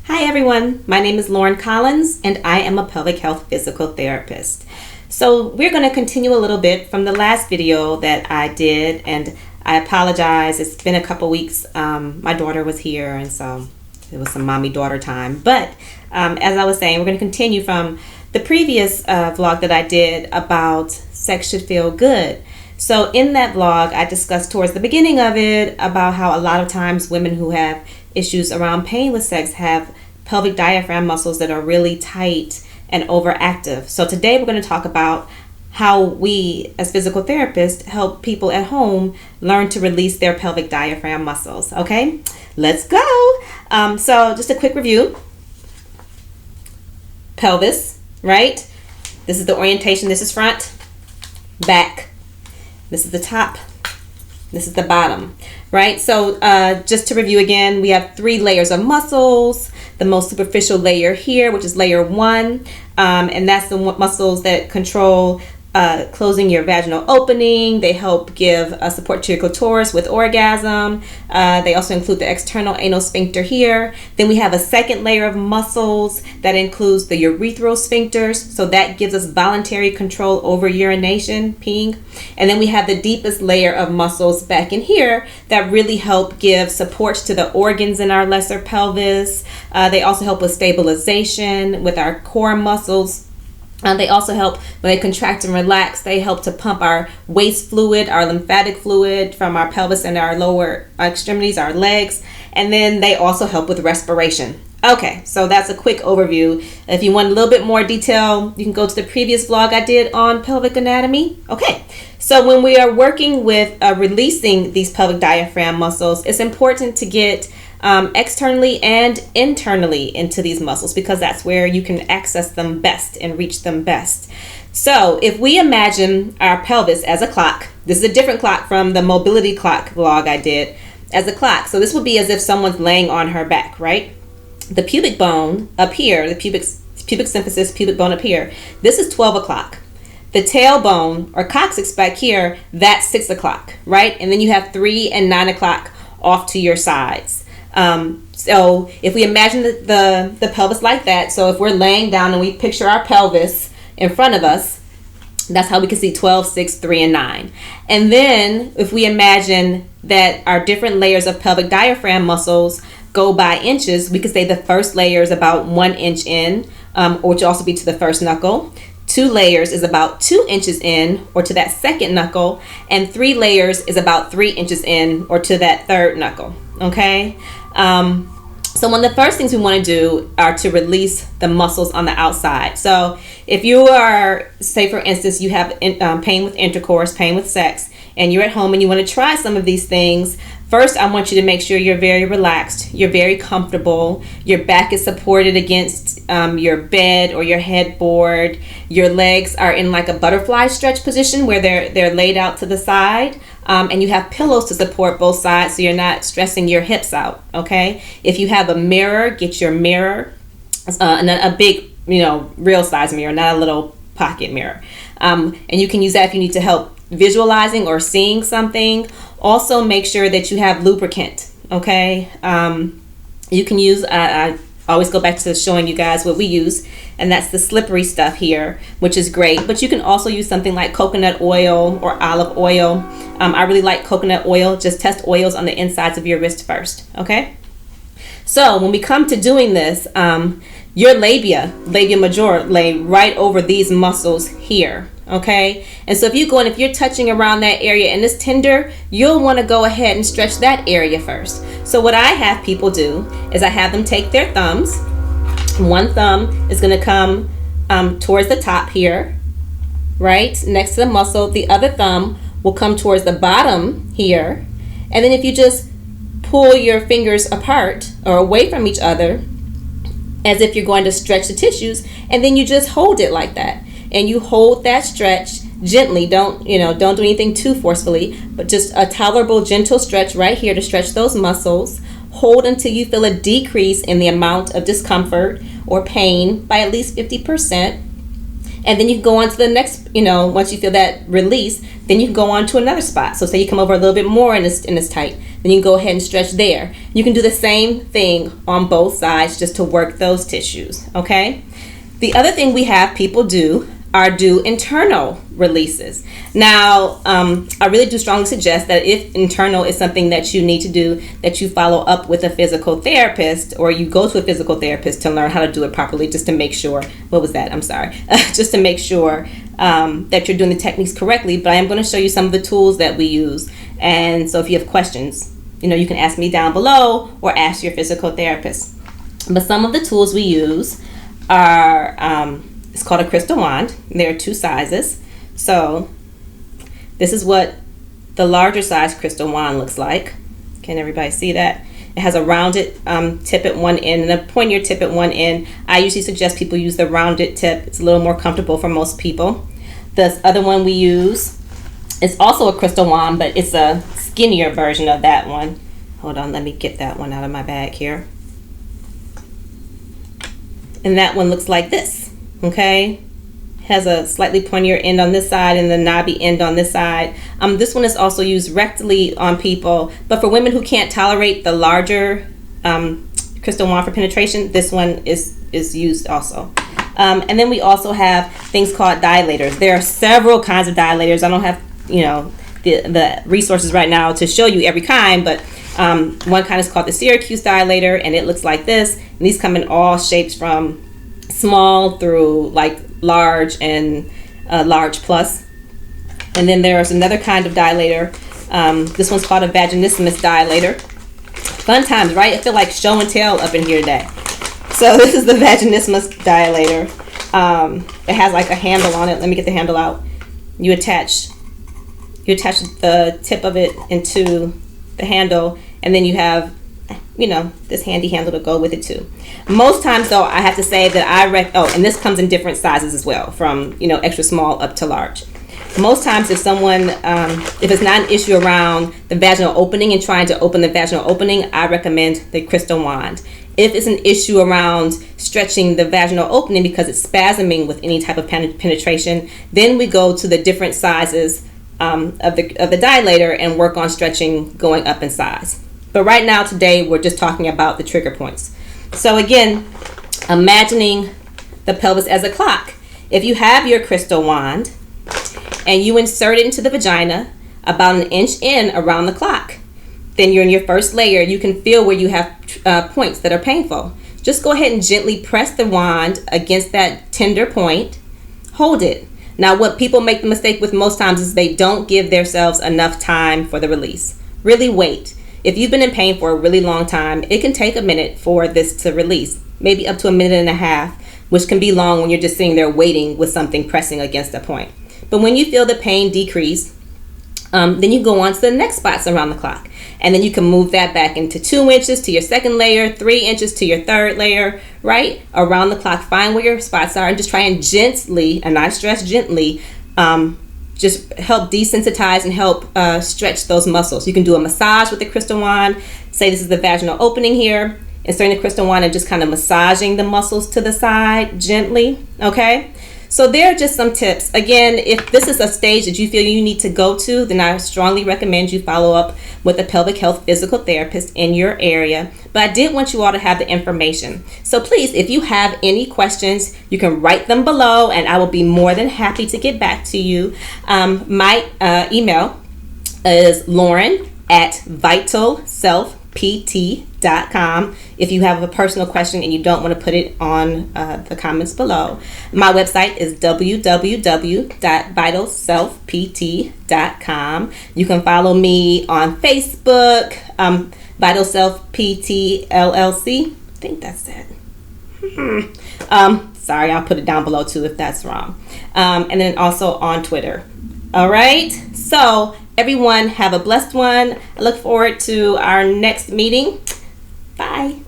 Hi everyone, my name is Lauren Collins and I am a pelvic health physical therapist. So we're going to continue a little bit from the last video that I did, and I apologize, it's been a couple weeks. My daughter was here and so it was some mommy-daughter time. But as I was saying, we're going to continue from the previous vlog that I did about sex should feel good. So in that vlog, I discussed towards the beginning of it about how a lot of times women who have issues around pain with sex have pelvic diaphragm muscles that are really tight and overactive. So today we're going to talk about how we as physical therapists help people at home learn to release their pelvic diaphragm muscles. Okay, let's go. So just a quick review. Pelvis, right? This is the orientation. This is front, back. This is the top. This is the bottom, right? So just to review again, we have 3 layers of muscles. The most superficial layer here, which is layer 1, and that's the muscles that control closing your vaginal opening. They help give support to your clitoris with orgasm. They also include the external anal sphincter here. Then we have a second layer of muscles that includes the urethral sphincters. So that gives us voluntary control over urination, peeing. And then we have the deepest layer of muscles back in here that really help give support to the organs in our lesser pelvis. They also help with stabilization with our core muscles. They also help when they contract and relax. They help to pump our waste fluid, our lymphatic fluid from our pelvis and our lower extremities, our legs. And then they also help with respiration. Okay, so that's a quick overview. If you want a little bit more detail, you can go to the previous vlog I did on pelvic anatomy. Okay, so when we are working with releasing these pelvic diaphragm muscles, it's important to get externally and internally into these muscles, because that's where you can access them best and reach them best. So if we imagine our pelvis as a clock, this is a different clock from the mobility clock vlog I did, as a clock. So this would be as if someone's laying on her back, right? The pubic bone up here, the pubic symphysis, pubic bone up here, this is 12 o'clock. The tailbone or coccyx back here, that's 6 o'clock, right? And then you have 3 and 9 o'clock off to your sides. So if we imagine the pelvis like that, so if we're laying down and we picture our pelvis in front of us, that's how we can see 12, 6, 3, and 9. And then if we imagine that our different layers of pelvic diaphragm muscles go by inches, we could say the first layer is about 1 inch in, which will also be to the first knuckle. 2 layers is about 2 inches in, or to that second knuckle, and 3 layers is about 3 inches in, or to that third knuckle. Okay. So one of the first things we want to do are to release the muscles on the outside. So if you are, say for instance, you have pain with intercourse, pain with sex, and you're at home and you want to try some of these things, first I want you to make sure you're very relaxed, you're very comfortable, your back is supported against your bed or your headboard, your legs are in like a butterfly stretch position where they're laid out to the side. And you have pillows to support both sides so you're not stressing your hips out, okay? If you have a mirror, get your mirror, and a big, real size mirror, not a little pocket mirror. And you can use that if you need to help visualizing or seeing something. Also make sure that you have lubricant, okay? You can use, I always go back to showing you guys what we use, and that's the slippery stuff here, which is great. But you can also use something like coconut oil or olive oil. I really like coconut oil. Just test oils on the insides of your wrist first, okay? So when we come to doing this, your labia majora, lay right over these muscles here, okay? And so if you go and if you're touching around that area and it's tender, you'll want to go ahead and stretch that area first. So what I have people do is I have them take their thumbs. One thumb is going to come towards the top here, right next to the muscle. The other thumb will come towards the bottom here. And then if you just pull your fingers apart or away from each other as if you're going to stretch the tissues, and then you just hold it like that. And you hold that stretch gently. Don't do anything too forcefully, but just a tolerable, gentle stretch right here to stretch those muscles. Hold until you feel a decrease in the amount of discomfort or pain by at least 50%. And then you can go on to the next, once you feel that release, then you can go on to another spot. So say you come over a little bit more and it's tight. then you can go ahead and stretch there. You can do the same thing on both sides just to work those tissues, okay? The other thing we have people do internal releases. Now, I really do strongly suggest that if internal is something that you need to do, that you follow up with a physical therapist, or you go to a physical therapist to learn how to do it properly, just to make sure, just to make sure that you're doing the techniques correctly. But I am going to show you some of the tools that we use. And so if you have questions, you can ask me down below or ask your physical therapist. But some of the tools we use are, it's called a crystal wand. There are 2 sizes. So this is what the larger size crystal wand looks like. Can everybody see that? It has a rounded tip at one end and a pointier tip at one end. I usually suggest people use the rounded tip. It's a little more comfortable for most people. The other one we use is also a crystal wand, but it's a skinnier version of that one. Hold on, let me get that one out of my bag here. And that one looks like this. Okay, has a slightly pointier end on this side and the knobby end on this side. This one is also used rectally on people, but for women who can't tolerate the larger crystal wand for penetration, this one is used also. And then we also have things called dilators. There are several kinds of dilators. I don't have the resources right now to show you every kind, but one kind is called the Syracuse dilator, and it looks like this. And these come in all shapes from small through like large and large plus. And then there's another kind of dilator. This one's called a Vaginismus Dilator. Fun times, right? I feel like show and tell up in here today. So this is the Vaginismus Dilator. It has like a handle on it. Let me get the handle out. You attach the tip of it into the handle, and then you have this handy handle to go with it too. Most times though, I have to say that and this comes in different sizes as well, from extra small up to large. Most times if someone, if it's not an issue around the vaginal opening and trying to open the vaginal opening, I recommend the crystal wand. If it's an issue around stretching the vaginal opening because it's spasming with any type of penetration, then we go to the different sizes of the dilator and work on stretching going up in size. But right now, today, we're just talking about the trigger points. So again, imagining the pelvis as a clock. If you have your crystal wand and you insert it into the vagina about an inch in around the clock, then you're in your first layer. You can feel where you have points that are painful. Just go ahead and gently press the wand against that tender point. Hold it. Now, what people make the mistake with most times is they don't give themselves enough time for the release. Really wait. If you've been in pain for a really long time, it can take a minute for this to release, maybe up to a minute and a half, which can be long when you're just sitting there waiting with something pressing against a point. But when you feel the pain decrease, then you go on to the next spots around the clock. And then you can move that back into 2 inches to your second layer, 3 inches to your third layer, right? Around the clock, find where your spots are and just try and gently, and I stress gently, just help desensitize and help stretch those muscles. You can do a massage with the crystal wand. Say this is the vaginal opening here. Inserting the crystal wand and just kind of massaging the muscles to the side gently, okay? So there are just some tips. Again, if this is a stage that you feel you need to go to, then I strongly recommend you follow up with a pelvic health physical therapist in your area. But I did want you all to have the information. So please, if you have any questions, you can write them below and I will be more than happy to get back to you. My email is lauren@vitalselfpt.com. If you have a personal question and you don't want to put it on the comments below. My website is www.vitalselfpt.com. You can follow me on Facebook, Vital Self PT LLC. I think that's it. Sorry, I'll put it down below too if that's wrong. And then also on Twitter. All right. So everyone have a blessed one. I look forward to our next meeting. Bye.